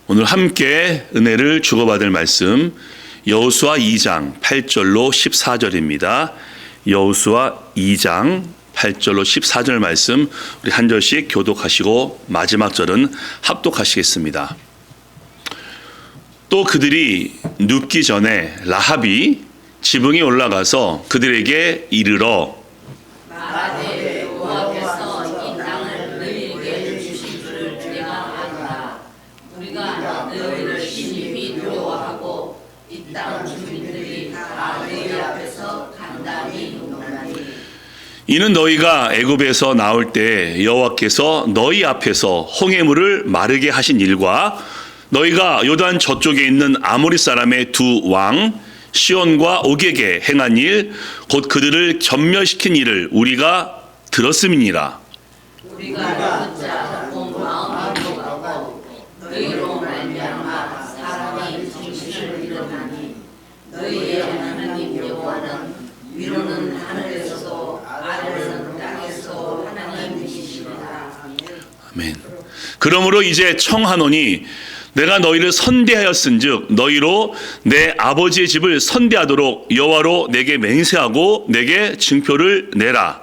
오늘 함께 은혜를 주고받을 말씀 여호수아 2장 8절로 14절입니다. 여호수아 2장 8절로 14절 말씀 우리 한 절씩 교독하시고 마지막 절은 합독하시겠습니다. 또 그들이 눕기 전에 라합이 지붕에 올라가서 그들에게 이르러 말하되 여호와께서 이 땅을 너희에게 주신 줄을 내가 안다. 우리가 너희를 심히 두려워하고 이 땅 주민들이 다 너희 앞에서 간단히 녹나니 이는 너희가 애굽에서 나올 때 여호와께서 너희 앞에서 홍해물을 마르게 하신 일과 너희가 요단 저쪽에 있는 아모리 사람의 두 왕 시온과 옥에게 행한 일 곧 그들을 전멸시킨 일을 우리가 들었음이니라. 우리가 듣자 온 마음이 녹아고 너희로 말미암아 사람이 정신을 잃어가니 너희의 하나님 여호와는 위로는 하늘에서도 아래는 땅에서도 하나님이시니라. 아멘. 그러므로 이제 청하노니 내가 너희를 선대하였은즉 너희로 내 아버지의 집을 선대하도록 여호와로 내게 맹세하고 내게 증표를 내라.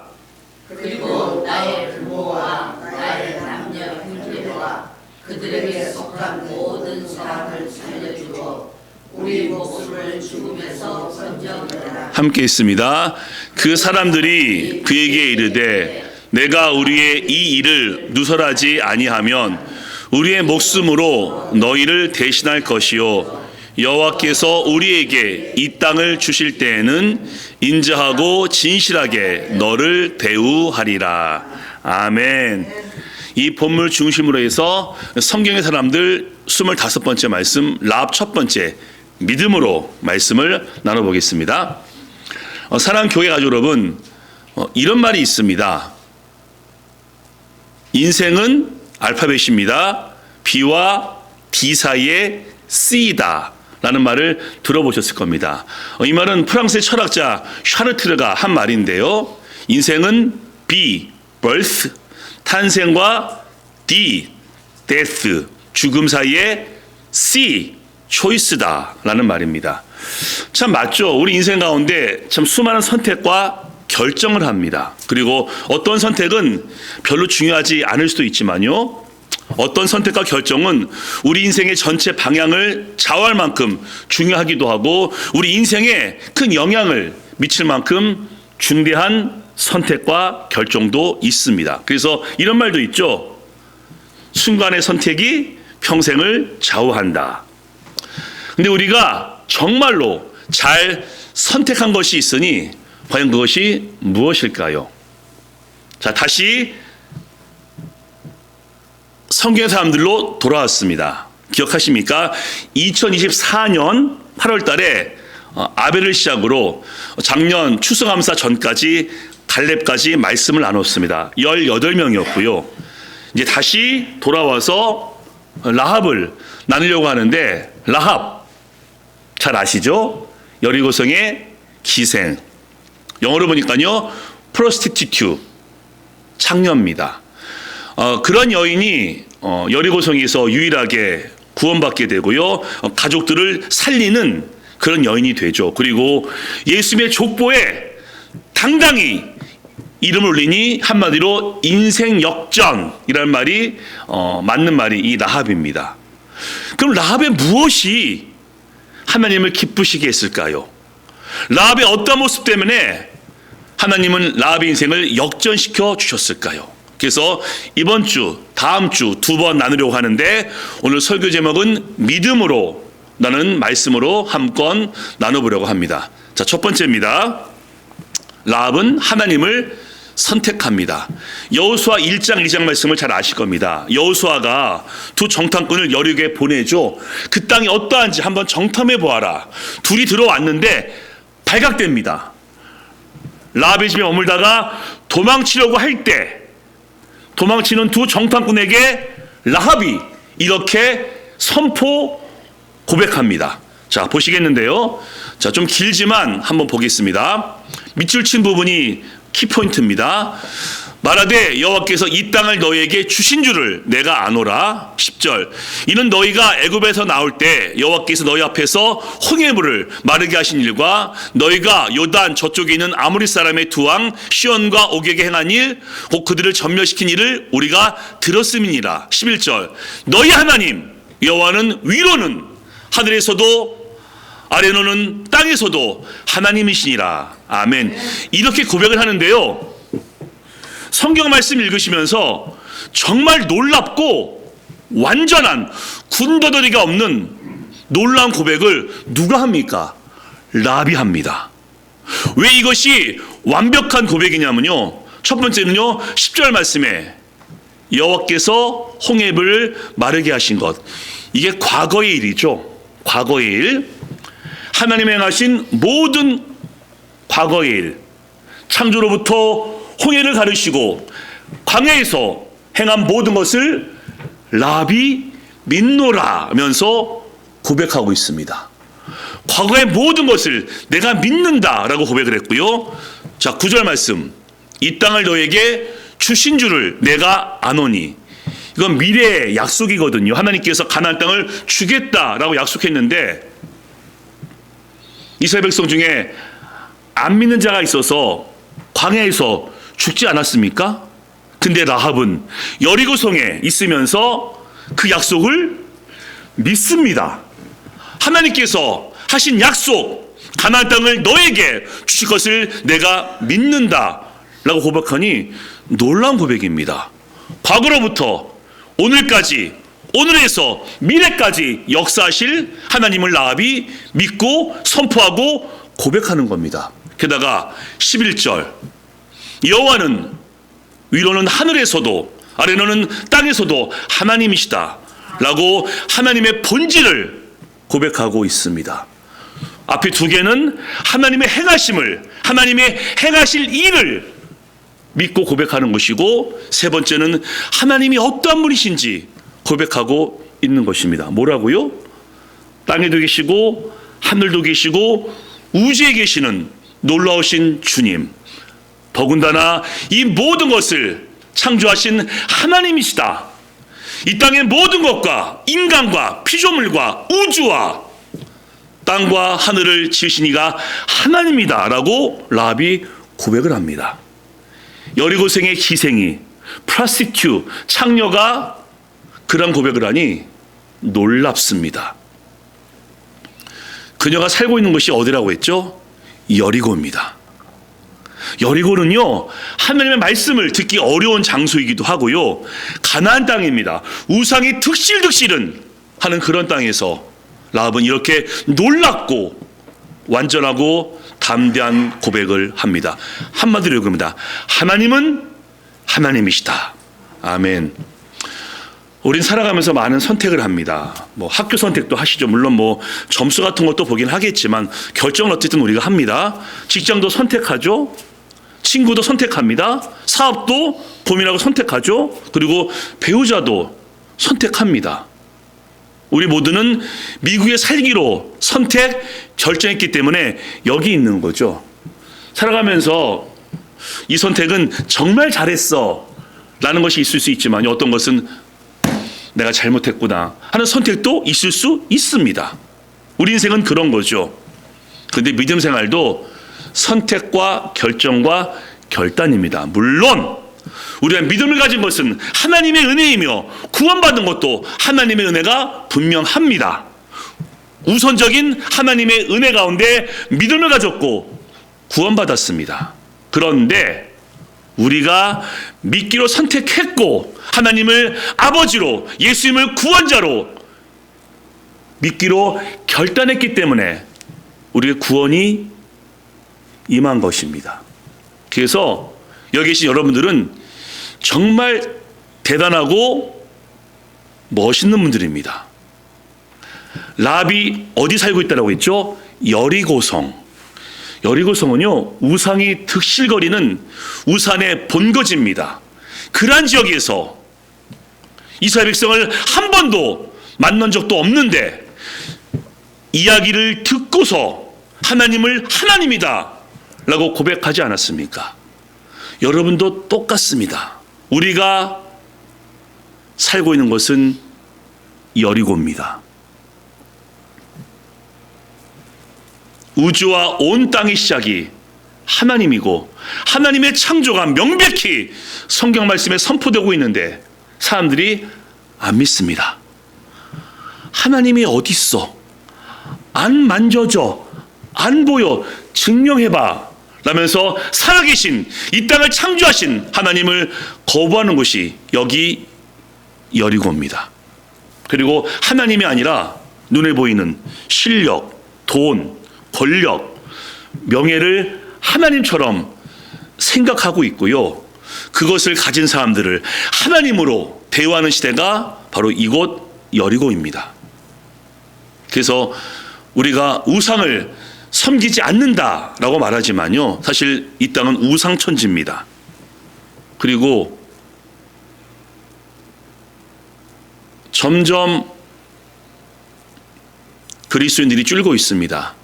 그리고 나의 부모와 나의 남녀 형제와 그들에게 속한 모든 사람을 살려주고 우리 목숨을 죽음에서 건져내라. 함께 있습니다. 그 사람들이 그에게 이르되 내가 우리의 이 일을 누설하지 아니하면 우리의 목숨으로 너희를 대신할 것이요 여호와께서 우리에게 이 땅을 주실 때에는 인자하고 진실하게 너를 대우하리라. 아멘. 이 본문 중심으로 해서 성경의 사람들 25번째 말씀 라합 첫 번째 믿음으로 말씀을 나눠보겠습니다. 사랑하는 교회 가족 여러분, 이런 말이 있습니다. 인생은 알파벳입니다. B와 D 사이에 C다 라는 말을 들어보셨을 겁니다. 이 말은 프랑스의 철학자 샤르트르가 한 말인데요. 인생은 B, birth, 탄생과 D, death, 죽음 사이에 C, choice다 라는 말입니다. 참 맞죠. 우리 인생 가운데 참 수많은 선택과 결정을 합니다. 그리고 어떤 선택은 별로 중요하지 않을 수도 있지만요. 어떤 선택과 결정은 우리 인생의 전체 방향을 좌우할 만큼 중요하기도 하고 우리 인생에 큰 영향을 미칠 만큼 중대한 선택과 결정도 있습니다. 그래서 이런 말도 있죠. 순간의 선택이 평생을 좌우한다. 근데 우리가 정말로 잘 선택한 것이 있으니 과연 그것이 무엇일까요? 자, 다시 성경의 사람들로 돌아왔습니다. 기억하십니까? 2024년 8월 달에 아벨을 시작으로 작년 추수감사 전까지 갈렙까지 말씀을 나눴습니다. 18명이었고요. 이제 다시 돌아와서 라합을 나누려고 하는데 라합 잘 아시죠? 여리고성의 기생. 영어로 보니까요, prostitute, 창녀입니다. 그런 여인이 여리고성에서 유일하게 구원받게 되고요, 가족들을 살리는 그런 여인이 되죠. 그리고 예수님의 족보에 당당히 이름을 올리니 한마디로 인생 역전이라는 말이 맞는 말이 이 라합입니다. 그럼 라합의 무엇이 하나님을 기쁘시게 했을까요? 라합의 어떤 모습 때문에 하나님은 라합의 인생을 역전시켜 주셨을까요? 그래서 이번 주, 다음 주 두 번 나누려고 하는데 오늘 설교 제목은 믿음으로 라는 말씀으로 한 건 나눠보려고 합니다. 자, 첫 번째입니다. 라합은 하나님을 선택합니다. 여호수아 1장 2장 말씀을 잘 아실 겁니다. 여호수아가 두 정탐꾼을 여리고에 보내죠. 그 땅이 어떠한지 한번 정탐해 보아라. 둘이 들어왔는데 발각됩니다. 라합의 집에 머물다가 도망치려고 할 때 도망치는 두 정탐꾼에게 라합이 이렇게 선포 고백합니다. 자, 보시겠는데요. 자, 좀 길지만 한번 보겠습니다. 밑줄 친 부분이 키포인트입니다. 말하되 여호와께서 이 땅을 너희에게 주신 줄을 내가 아노라. 10절. 이는 너희가 애굽에서 나올 때 여호와께서 너희 앞에서 홍해물을 마르게 하신 일과 너희가 요단 저쪽에 있는 아모리 사람의 두 왕 시온과 오게게 행한 일 곧 그들을 전멸시킨 일을 우리가 들었음이니라. 11절. 너희 하나님 여호와는 위로는 하늘에서도 아래로는 땅에서도 하나님이시니라. 아멘. 이렇게 고백을 하는데요, 성경 말씀 읽으시면서 정말 놀랍고 완전한 군더더기가 없는 놀라운 고백을 누가 합니까? 라합이 합니다. 왜 이것이 완벽한 고백이냐면요, 첫 번째는요 10절 말씀에 여호와께서 홍해를 마르게 하신 것, 이게 과거의 일이죠. 과거의 일, 하나님이 행하신 모든 과거의 일, 창조로부터 홍해를 가르시고 광야에서 행한 모든 것을 라합이 믿노라면서 고백하고 있습니다. 과거의 모든 것을 내가 믿는다라고 고백을 했고요. 자, 9절 말씀. 이 땅을 너에게 주신 줄을 내가 아노니. 이건 미래의 약속이거든요. 하나님께서 가나안 땅을 주겠다라고 약속했는데 이스라엘 백성 중에 안 믿는 자가 있어서 광야에서 죽지 않았습니까? 근데 라합은 여리고성에 있으면서 그 약속을 믿습니다. 하나님께서 하신 약속, 가나안 땅을 너에게 주실 것을 내가 믿는다 라고 고백하니 놀라운 고백입니다. 과거로부터 오늘까지, 오늘에서 미래까지 역사하실 하나님을 라합이 믿고 선포하고 고백하는 겁니다. 게다가 11절, 여호와는 위로는 하늘에서도 아래로는 땅에서도 하나님이시다 라고 하나님의 본질을 고백하고 있습니다. 앞에 두 개는 하나님의 행하심을, 하나님의 행하실 일을 믿고 고백하는 것이고, 세 번째는 하나님이 어떠한 분이신지 고백하고 있는 것입니다. 뭐라고요? 땅에도 계시고 하늘도 계시고 우주에 계시는 놀라우신 주님, 더군다나 이 모든 것을 창조하신 하나님이시다. 이 땅의 모든 것과 인간과 피조물과 우주와 땅과 하늘을 지으신 이가 하나님이다 라고 라합이 고백을 합니다. 여리고성의 희생이, 프라스티튜, 창녀가 그런 고백을 하니 놀랍습니다. 그녀가 살고 있는 곳이 어디라고 했죠? 여리고입니다. 여리고는요, 하나님의 말씀을 듣기 어려운 장소이기도 하고요, 가나안 땅입니다. 우상이 득실득실은 하는 그런 땅에서 라합은 이렇게 놀랍고 완전하고 담대한 고백을 합니다. 한마디로 읽습니다. 하나님은 하나님이시다. 아멘. 우린 살아가면서 많은 선택을 합니다. 뭐 학교 선택도 하시죠. 물론 뭐 점수 같은 것도 보긴 하겠지만 결정은 어쨌든 우리가 합니다. 직장도 선택하죠. 친구도 선택합니다. 사업도 고민하고 선택하죠. 그리고 배우자도 선택합니다. 우리 모두는 미국에 살기로 선택, 결정했기 때문에 여기 있는 거죠. 살아가면서 이 선택은 정말 잘했어 라는 것이 있을 수 있지만 어떤 것은 내가 잘못했구나 하는 선택도 있을 수 있습니다. 우리 인생은 그런 거죠. 그런데 믿음 생활도 선택과 결정과 결단입니다. 물론 우리가 믿음을 가진 것은 하나님의 은혜이며 구원받은 것도 하나님의 은혜가 분명합니다. 우선적인 하나님의 은혜 가운데 믿음을 가졌고 구원받았습니다. 그런데 우리가 믿기로 선택했고 하나님을 아버지로, 예수님을 구원자로 믿기로 결단했기 때문에 우리의 구원이 임한 것입니다. 그래서 여기 계신 여러분들은 정말 대단하고 멋있는 분들입니다. 라합이 어디 살고 있다고 했죠? 여리고성. 여리고성은요, 우상이 득실거리는 우산의 본거지입니다. 그러한 지역에서 이스라엘 백성을 한 번도 만난 적도 없는데 이야기를 듣고서 하나님을 하나님이다 라고 고백하지 않았습니까? 여러분도 똑같습니다. 우리가 살고 있는 곳은 여리고입니다. 우주와 온 땅의 시작이 하나님이고 하나님의 창조가 명백히 성경 말씀에 선포되고 있는데 사람들이 안 믿습니다. 하나님이 어디 있어? 안 만져져, 안 보여, 증명해봐 라면서 살아계신 이 땅을 창조하신 하나님을 거부하는 곳이 여기 여리고입니다. 그리고 하나님이 아니라 눈에 보이는 실력, 돈, 권력, 명예를 하나님처럼 생각하고 있고요. 그것을 가진 사람들을 하나님으로 대우하는 시대가 바로 이곳 여리고입니다. 그래서 우리가 우상을 섬기지 않는다라고 말하지만요, 사실 이 땅은 우상천지입니다. 그리고 점점 그리스도인들이 줄고 있습니다.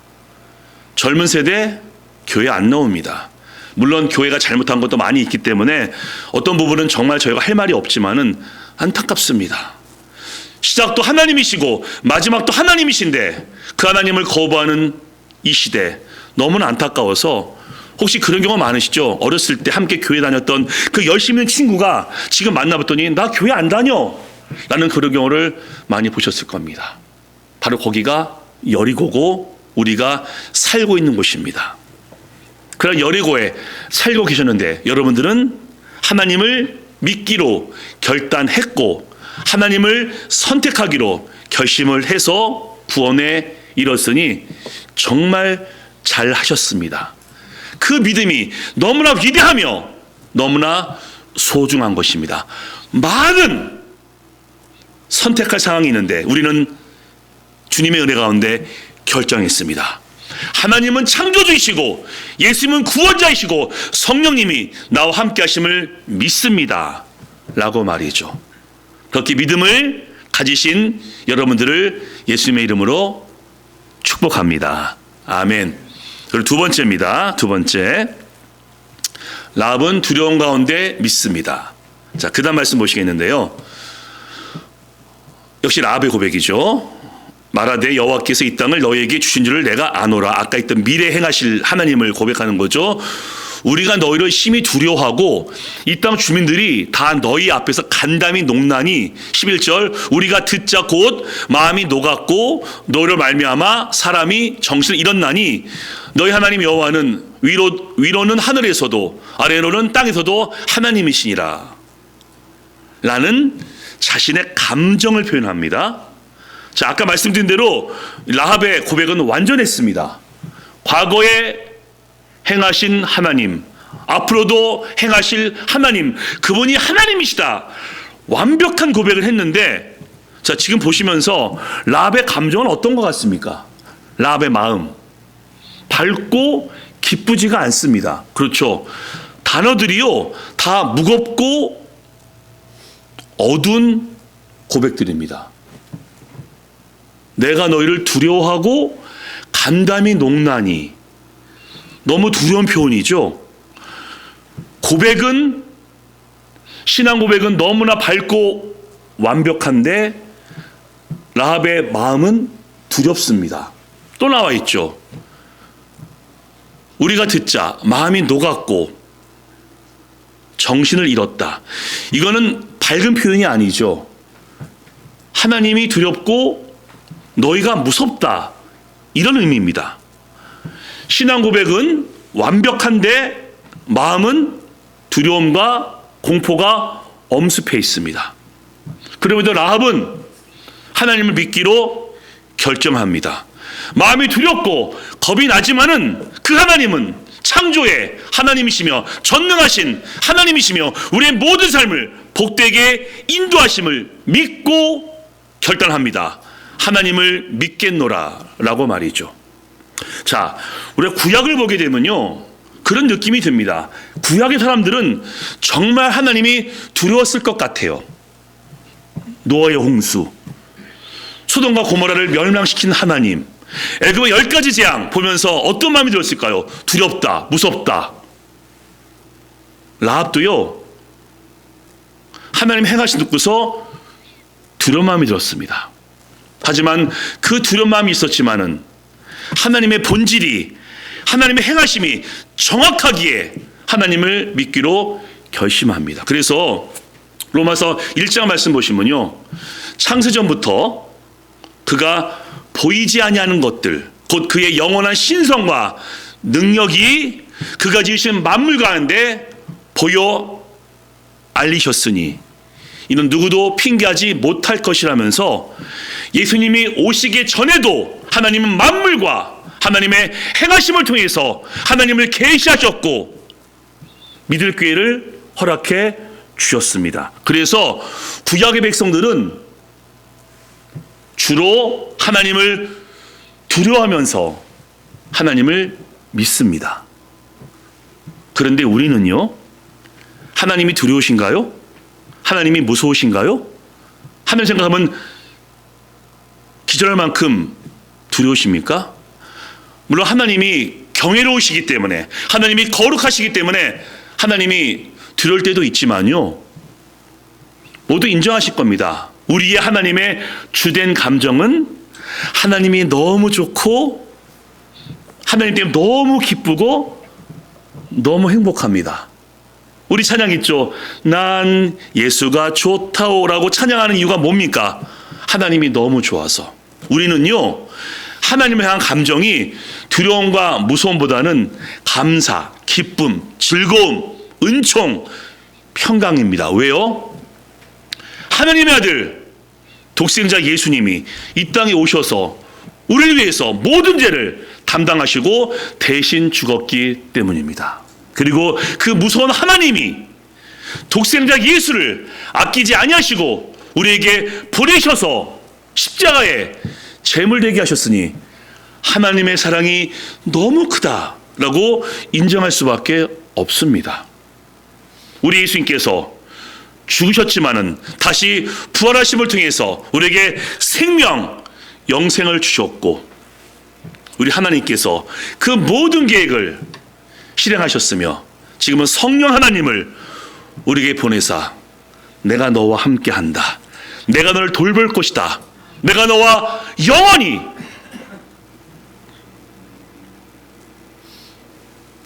젊은 세대 교회 안 나옵니다. 물론 교회가 잘못한 것도 많이 있기 때문에 어떤 부분은 정말 저희가 할 말이 없지만은 안타깝습니다. 시작도 하나님이시고 마지막도 하나님이신데 그 하나님을 거부하는 이 시대 너무나 안타까워서, 혹시 그런 경우 많으시죠? 어렸을 때 함께 교회 다녔던 그 열심히 있는 친구가 지금 만나봤더니 나 교회 안 다녀 라는 그런 경우를 많이 보셨을 겁니다. 바로 거기가 여리고고 우리가 살고 있는 곳입니다. 그런 여리고에 살고 계셨는데 여러분들은 하나님을 믿기로 결단했고 하나님을 선택하기로 결심을 해서 구원에 이뤘으니 정말 잘 하셨습니다. 그 믿음이 너무나 위대하며 너무나 소중한 것입니다. 많은 선택할 상황이 있는데 우리는 주님의 은혜 가운데 결정했습니다. 하나님은 창조주이시고 예수님은 구원자이시고 성령님이 나와 함께 하심을 믿습니다 라고 말이죠. 그렇게 믿음을 가지신 여러분들을 예수님의 이름으로 축복합니다. 아멘. 그리고 두 번째입니다. 두 번째, 라합은 두려움 가운데 믿습니다. 자, 그 다음 말씀 보시겠는데요, 역시 라합의 고백이죠. 말하되 여호와께서 이 땅을 너희에게 주신 줄을 내가 아노라. 아까 있던 미래 행하실 하나님을 고백하는 거죠. 우리가 너희를 심히 두려워하고 이 땅 주민들이 다 너희 앞에서 간담이 녹나니, 11절, 우리가 듣자 곧 마음이 녹았고 너희를 말미암아 사람이 정신을 잃었나니 너희 하나님 여호와는 위로는 하늘에서도 아래로는 땅에서도 하나님이시니라 라는 자신의 감정을 표현합니다. 자, 아까 말씀드린 대로 라합의 고백은 완전했습니다. 과거에 행하신 하나님, 앞으로도 행하실 하나님, 그분이 하나님이시다, 완벽한 고백을 했는데, 자, 지금 보시면서 라합의 감정은 어떤 것 같습니까? 라합의 마음, 밝고 기쁘지가 않습니다. 그렇죠. 단어들이요 다 무겁고 어두운 고백들입니다. 내가 너희를 두려워하고 간담이 녹나니, 너무 두려운 표현이죠. 고백은, 신앙 고백은 너무나 밝고 완벽한데 라합의 마음은 두렵습니다. 또 나와 있죠. 우리가 듣자 마음이 녹았고 정신을 잃었다. 이거는 밝은 표현이 아니죠. 하나님이 두렵고 너희가 무섭다, 이런 의미입니다. 신앙 고백은 완벽한데 마음은 두려움과 공포가 엄습해 있습니다. 그럼에도 라합은 하나님을 믿기로 결정합니다. 마음이 두렵고 겁이 나지만은 그 하나님은 창조의 하나님이시며 전능하신 하나님이시며 우리의 모든 삶을 복되게 인도하심을 믿고 결단합니다. 하나님을 믿겠노라 라고 말이죠. 자, 우리가 구약을 보게 되면요 그런 느낌이 듭니다. 구약의 사람들은 정말 하나님이 두려웠을 것 같아요. 노아의 홍수, 소돔과 고모라를 멸망시킨 하나님, 애굽의 10가지 재앙 보면서 어떤 마음이 들었을까요? 두렵다, 무섭다. 라합도요, 하나님 행하신 듣고서 두려운 마음이 들었습니다. 하지만 그 두려운 마음이 있었지만은 하나님의 본질이, 하나님의 행하심이 정확하기에 하나님을 믿기로 결심합니다. 그래서 로마서 1장 말씀 보시면요, 창세전부터 그가 보이지 아니하는 것들, 곧 그의 영원한 신성과 능력이 그가 지으신 만물 가운데 보여 알리셨으니 이는 누구도 핑계하지 못할 것이라면서 예수님이 오시기 전에도 하나님은 만물과 하나님의 행하심을 통해서 하나님을 계시하셨고 믿을 기회를 허락해 주셨습니다. 그래서 구약의 백성들은 주로 하나님을 두려워하면서 하나님을 믿습니다. 그런데 우리는요, 하나님이 두려우신가요? 하나님이 무서우신가요? 하면 생각하면 기절할 만큼 두려우십니까? 물론 하나님이 경외로우시기 때문에, 하나님이 거룩하시기 때문에 하나님이 두려울 때도 있지만요, 모두 인정하실 겁니다. 우리의 하나님의 주된 감정은 하나님이 너무 좋고 하나님 때문에 너무 기쁘고 너무 행복합니다. 우리 찬양 있죠. 난 예수가 좋다오라고 찬양하는 이유가 뭡니까? 하나님이 너무 좋아서. 우리는요, 하나님을 향한 감정이 두려움과 무서움보다는 감사, 기쁨, 즐거움, 은총, 평강입니다. 왜요? 하나님의 아들 독생자 예수님이 이 땅에 오셔서 우리를 위해서 모든 죄를 담당하시고 대신 죽었기 때문입니다. 그리고 그 무서운 하나님이 독생자 예수를 아끼지 아니하시고 우리에게 보내셔서 십자가에 제물되게 하셨으니 하나님의 사랑이 너무 크다라고 인정할 수밖에 없습니다. 우리 예수님께서 죽으셨지만은 다시 부활하심을 통해서 우리에게 생명, 영생을 주셨고 우리 하나님께서 그 모든 계획을 실행하셨으며 지금은 성령 하나님을 우리에게 보내사 내가 너와 함께한다. 내가 너를 돌볼 것이다. 내가 너와 영원히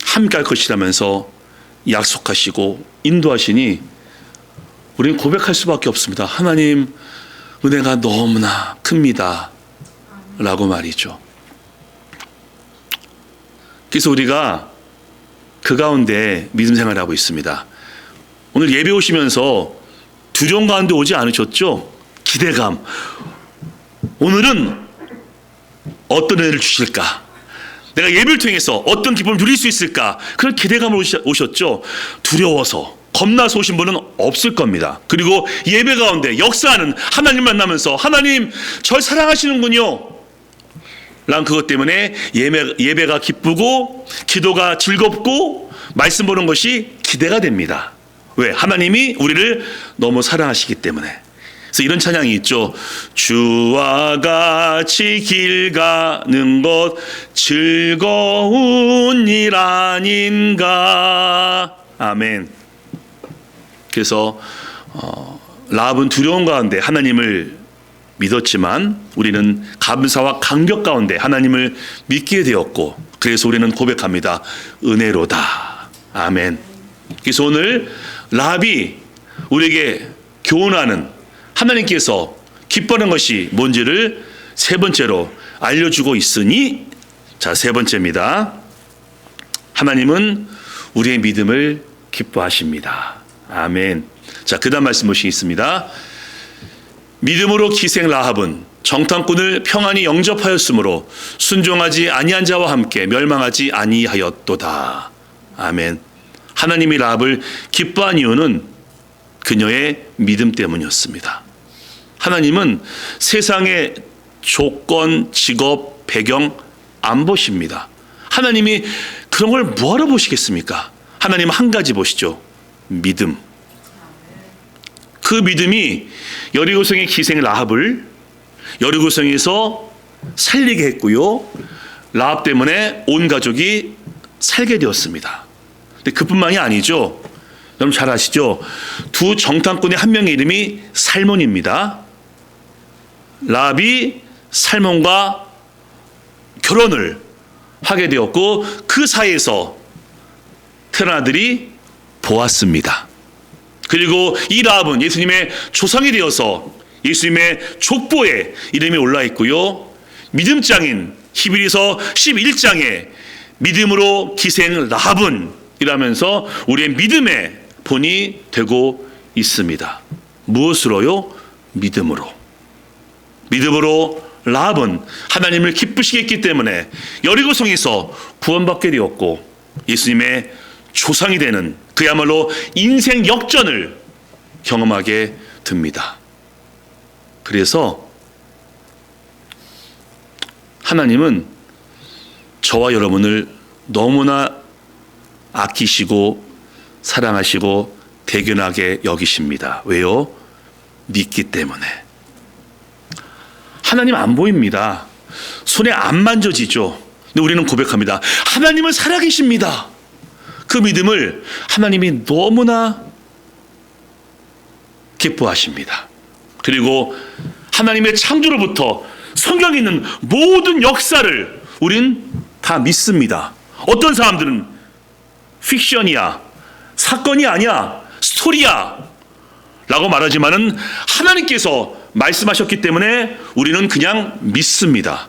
함께할 것이라면서 약속하시고 인도하시니 우리는 고백할 수밖에 없습니다. 하나님, 은혜가 너무나 큽니다. 라고 말이죠. 그래서 우리가 그 가운데 믿음 생활을 하고 있습니다. 오늘 예배 오시면서 두려움 가운데 오지 않으셨죠? 기대감. 오늘은 어떤 은혜를 주실까? 내가 예배를 통해서 어떤 기쁨을 누릴 수 있을까? 그런 기대감으로 오셨죠? 두려워서, 겁나서 오신 분은 없을 겁니다. 그리고 예배 가운데 역사하는 하나님 만나면서 하나님 절 사랑하시는군요. 난 그것 때문에 예배가 기쁘고 기도가 즐겁고 말씀 보는 것이 기대가 됩니다. 왜? 하나님이 우리를 너무 사랑하시기 때문에. 그래서 이런 찬양이 있죠. 주와 같이 길 가는 것 즐거운 일 아닌가. 아멘. 그래서 라합은 두려움 가운데 하나님을 믿었지만 우리는 감사와 감격 가운데 하나님을 믿게 되었고 그래서 우리는 고백합니다. 은혜로다. 아멘. 그래서 오늘 라합이 우리에게 교훈하는 하나님께서 기뻐하는 것이 뭔지를 세 번째로 알려주고 있으니 자, 세 번째입니다. 하나님은 우리의 믿음을 기뻐하십니다. 아멘. 자, 그 다음 말씀 보시겠습니다. 믿음으로 기생 라합은 정탐꾼을 평안히 영접하였으므로 순종하지 아니한 자와 함께 멸망하지 아니하였도다. 아멘. 하나님이 라합을 기뻐한 이유는 그녀의 믿음 때문이었습니다. 하나님은 세상의 조건, 직업, 배경 안 보십니다. 하나님이 그런 걸 뭐하러 보시겠습니까? 하나님은 한 가지 보시죠. 믿음. 그 믿음이 여리고성의 기생 라합을 여리고성에서 살리게 했고요. 라합 때문에 온 가족이 살게 되었습니다. 근데 그뿐만이 아니죠. 여러분 잘 아시죠? 두 정탐꾼의 한 명의 이름이 살몬입니다. 라합이 살몬과 결혼을 하게 되었고 그 사이에서 태어난 아들이 보았습니다. 그리고 이 라합은 예수님의 조상이 되어서 예수님의 족보에 이름이 올라 있고요. 믿음장인 히브리서 11장에 믿음으로 기생 라합은 이라면서 우리의 믿음의 본이 되고 있습니다. 무엇으로요? 믿음으로. 믿음으로 라합은 하나님을 기쁘시게 했기 때문에 여리고성에서 구원받게 되었고 예수님의 조상이 되는 그야말로 인생 역전을 경험하게 됩니다. 그래서 하나님은 저와 여러분을 너무나 아끼시고 사랑하시고 대견하게 여기십니다. 왜요? 믿기 때문에. 하나님 안 보입니다. 손에 안 만져지죠. 근데 우리는 고백합니다. 하나님은 살아계십니다. 그 믿음을 하나님이 너무나 기뻐하십니다. 그리고 하나님의 창조로부터 성경에 있는 모든 역사를 우린 다 믿습니다. 어떤 사람들은 픽션이야, 사건이 아니야, 스토리야 라고 말하지만은 하나님께서 말씀하셨기 때문에 우리는 그냥 믿습니다.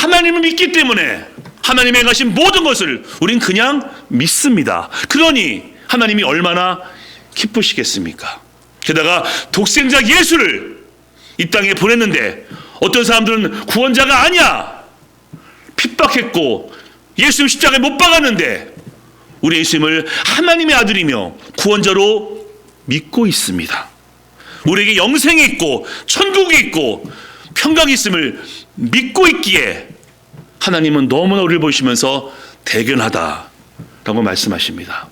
하나님을 믿기 때문에 하나님의 가신 모든 것을 우린 그냥 믿습니다. 그러니 하나님이 얼마나 기쁘시겠습니까? 게다가 독생자 예수를 이 땅에 보냈는데 어떤 사람들은 구원자가 아니야, 핍박했고 예수님 십자가에 못 박았는데 우리 예수님을 하나님의 아들이며 구원자로 믿고 있습니다. 우리에게 영생이 있고 천국이 있고 평강이 있음을 믿고 있기에 하나님은 너무나 우리를 보시면서 대견하다라고 말씀하십니다.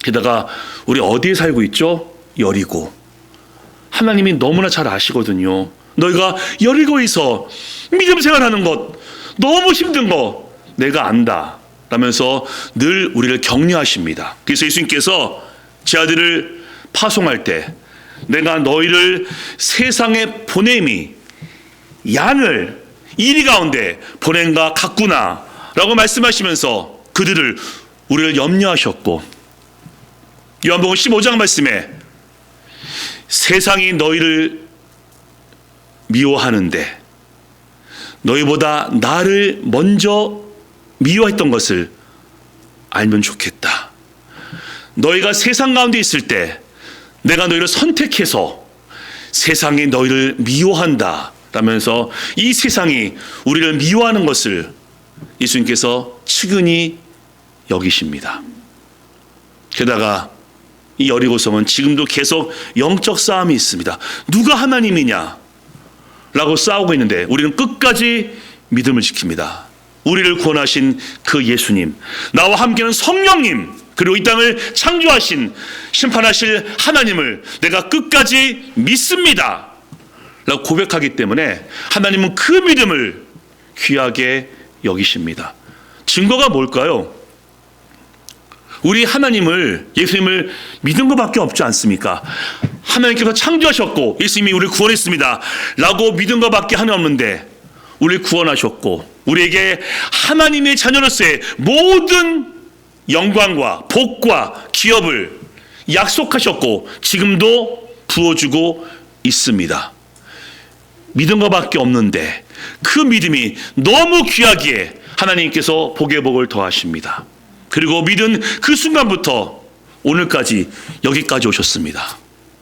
게다가 우리 어디에 살고 있죠? 여리고. 하나님이 너무나 잘 아시거든요. 너희가 여리고에서 믿음 생활하는 것 너무 힘든 거 내가 안다 라면서 늘 우리를 격려하십니다. 그래서 예수님께서 제 아들을 파송할 때 내가 너희를 세상에 보냄이 양을 이리 가운데 보낸가 같구나 라고 말씀하시면서 그들을 우리를 염려하셨고 요한복음 15장 말씀에 세상이 너희를 미워하는데 너희보다 나를 먼저 미워했던 것을 알면 좋겠다. 너희가 세상 가운데 있을 때 내가 너희를 선택해서 세상이 너희를 미워한다 라면서 이 세상이 우리를 미워하는 것을 예수님께서 측은히 여기십니다. 게다가 이 여리고성은 지금도 계속 영적 싸움이 있습니다. 누가 하나님이냐 라고 싸우고 있는데 우리는 끝까지 믿음을 지킵니다. 우리를 구원하신 그 예수님, 나와 함께하는 성령님, 그리고 이 땅을 창조하신 심판하실 하나님을 내가 끝까지 믿습니다 라고 고백하기 때문에 하나님은 그 믿음을 귀하게 여기십니다. 증거가 뭘까요? 우리 하나님을, 예수님을 믿은 것밖에 없지 않습니까? 하나님께서 창조하셨고 예수님이 우리를 구원했습니다 라고 믿은 것밖에 하나 없는데 우리를 구원하셨고 우리에게 하나님의 자녀로서의 모든 영광과 복과 기업을 약속하셨고 지금도 부어주고 있습니다. 믿은 것밖에 없는데 그 믿음이 너무 귀하기에 하나님께서 복의 복을 더하십니다. 그리고 믿은 그 순간부터 오늘까지 여기까지 오셨습니다.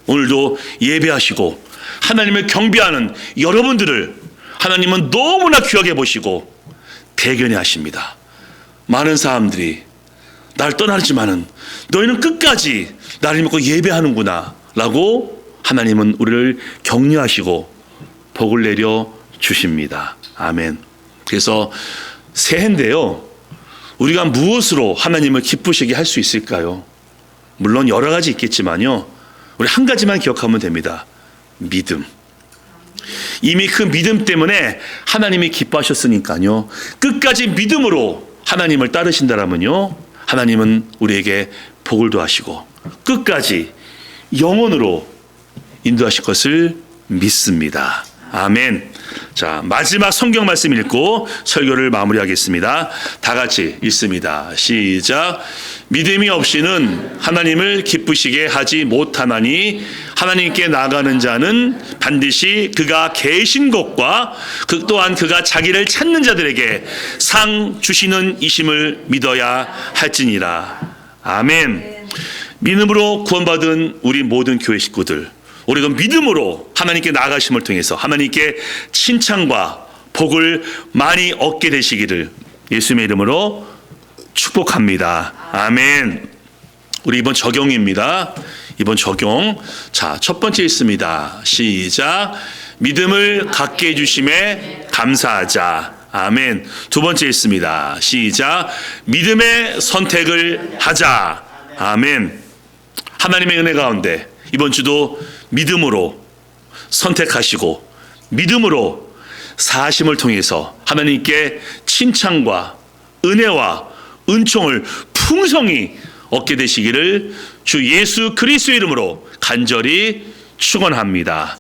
오늘도 예배하시고 하나님을 경배하는 여러분들을 하나님은 너무나 귀하게 보시고 대견해 하십니다. 많은 사람들이 날 떠나지만은 너희는 끝까지 나를 믿고 예배하는구나 라고 하나님은 우리를 격려하시고 복을 내려 주십니다. 아멘. 그래서 새해인데요, 우리가 무엇으로 하나님을 기쁘시게 할 수 있을까요? 물론 여러 가지 있겠지만요, 우리 한 가지만 기억하면 됩니다. 믿음. 이미 그 믿음 때문에 하나님이 기뻐하셨으니까요, 끝까지 믿음으로 하나님을 따르신다라면요, 하나님은 우리에게 복을 더하시고 끝까지 영원으로 인도하실 것을 믿습니다. 아멘. 자, 마지막 성경 말씀 읽고 설교를 마무리하겠습니다. 다 같이 읽습니다. 시작. 믿음이 없이는 하나님을 기쁘시게 하지 못하나니 하나님께 나아가는 자는 반드시 그가 계신 것과 그 또한 그가 자기를 찾는 자들에게 상 주시는 이심을 믿어야 할지니라. 아멘. 믿음으로 구원받은 우리 모든 교회 식구들, 우리가 믿음으로 하나님께 나아가심을 통해서 하나님께 칭찬과 복을 많이 얻게 되시기를 예수님의 이름으로 축복합니다. 아멘. 우리 이번 적용입니다. 이번 적용. 자, 첫 번째 있습니다. 시작. 믿음을 갖게 해주심에 감사하자. 아멘. 두 번째 있습니다. 시작. 믿음의 선택을 하자. 아멘. 하나님의 은혜 가운데 이번 주도 믿음으로 선택하시고 믿음으로 사심을 통해서 하나님께 칭찬과 은혜와 은총을 풍성히 얻게 되시기를 주 예수 그리스도의 이름으로 간절히 축원합니다.